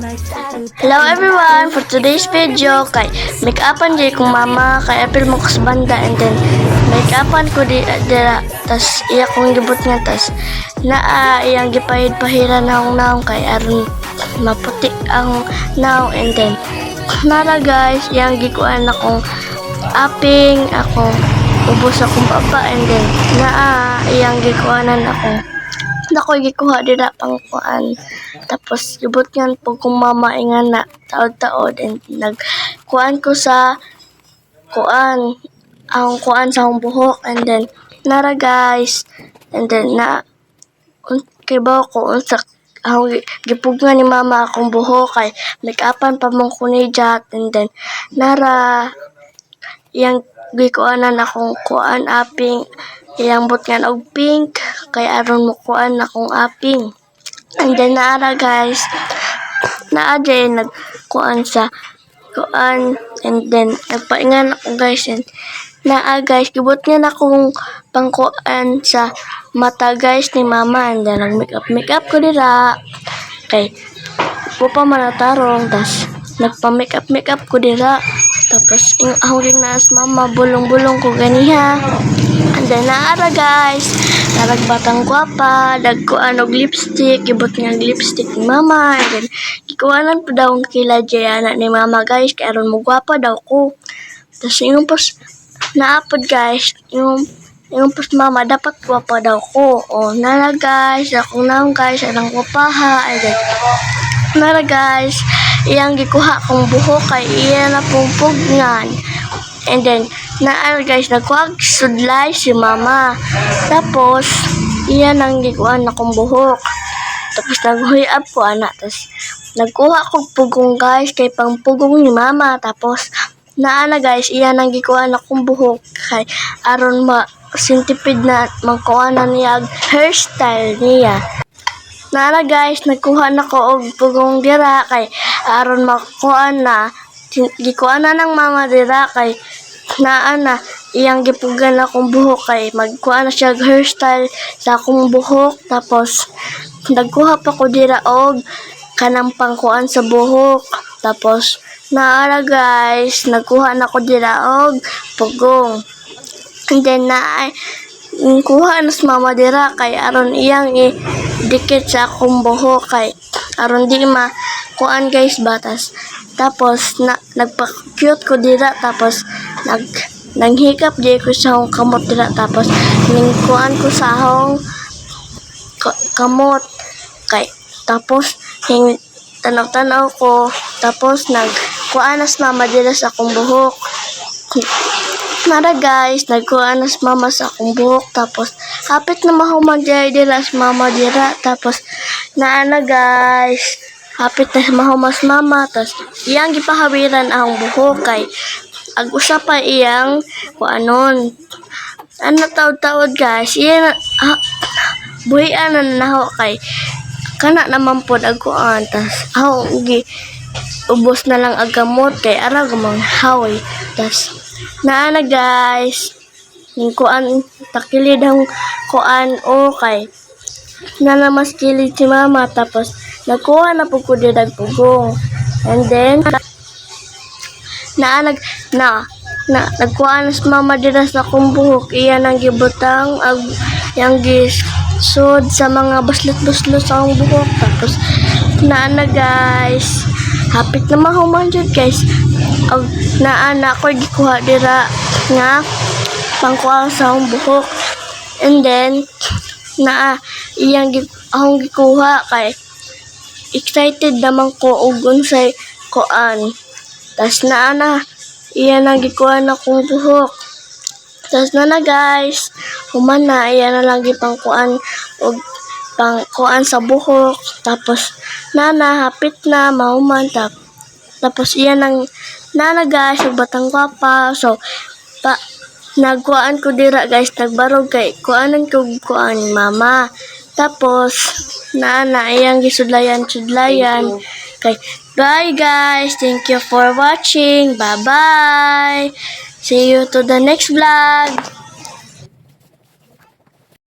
Hello everyone! For today's video, kay make-upan di kong mama, kay apil mo kas banda, and then make-upan ko dira, tas iya kong gibot nga, tas iyang gipahid-pahiran na akong naong, kay aron maputi ang naong, and then nara guys, iyang gikuan akong aping, akong ubos akong baba, and then iyang gikuanan akong nakoy gikuha dira pang kuan. Tapos gibot ngan po kung mama ingan na taod-taod, and nagkuan ko sa kuan ang kuan sa akong buhok, and then nara guys, and then kibaw ko unsa ang gipugna ni mama akong buhok, kay make-upan pa mong kunijat, and then nara iyang gikuanan akong kuan aping, iyang butngan og pink, kay aron mo kuan akong aping. And then naara guys, dyan nagkuan sa kuan, and then nagpaingan ako guys, and guys, gibot nga na akong pangkuan sa mata guys ni mama, and then nag-makeup ko dira, kay pa manatarong, tas nagpa-makeup ko dira, tapos akong ginaas mama, bulong-bulong ko ganiha. And then naara guys, batang gwapa, dagkuan og lipstick, gibot nga lipstick ni mama, and then gikuanan pa daw ang kilay anak ni mama guys, kay aron mo gwapa daw ko. Tapos yung pos naapod guys, yung pos mama, dapat gwapa daw ko. O nara guys, akong naong guys, anang gwapaha, and then nara guys, iyang gikuha kong buhok, kay iya na pong pugngan. And then guys, nagkuhag sudlay si mama. Tapos iya nang gikuan akong buhok. Tapos naghuy-up ko anak. Tapos nagkuha kong pugong guys, kay pangpugong ni mama. Tapos guys, iya nang gikuan akong buhok, kay aron sintipid na magkuanan niya hairstyle niya. Nara guys, nagkuha na ko og pugong dira, kay aron makuan na gikuan na ng mama dira, kay iyang gipugan akong buhok, kay magkuha na siya hairstyle sa akong buhok. Tapos nagkuha pa ko dira og kanang pangkuan sa buhok. Tapos naara guys, nagkuha na ko dira og pugong, and then kuha na sa mama dira, kay aron iyang dikit sa akong buhok, kay aron di kuan guys batas. Tapos nagpa-cute ko dira, tapos nanghikap di ko sa akong kamot dira, tapos ningkuan ko sa akong kamot, kay tapos tanaw-tanaw ko, tapos nagkuan na sa mama dira sa akong buhok. Nara guys, nagkuan na sa mama sa akong buhok, tapos hapit na mahuman dira sa mama dira, tapos guys, hapit na mahumas mama, tapos iyang gipahawiran ang buhok, kay ag-usa pa iyang kuanon. Taod-taod guys, iya buhian na naho, kay kana naman pod agkuan, tas ubos na lang agamot, kay ara gumang hawi. Tas guys, yung kuan takilid ang kuan kay mas kilid si mama, tapos nagkuha na po ko dira pugong, and then nagkuha na sa mama dira sa akong buhok, iya nang gibutang yang gisud sa mga baslot-baslot sa akong buhok. Tapos guys, hapit na mahuman jud guys, ko gikuha dira nga pangkuha sa akong buhok, and then iyang akong gikuha, kay excited naman ko og unsay kuan. Tas iya nang gikuha na akong buhok. Tas guys, human na, iya na lang gipangkuan og pangkuan sa buhok. Tapos hapit na mahuman, tapos iya nang guys, og batang gwapa. So nagkuan ko dira guys, nagbarog, kay kuanan ko kuan mama. Tapos iyang gisudlayan kay bye guys, thank you for watching, bye bye, see you to the next vlog.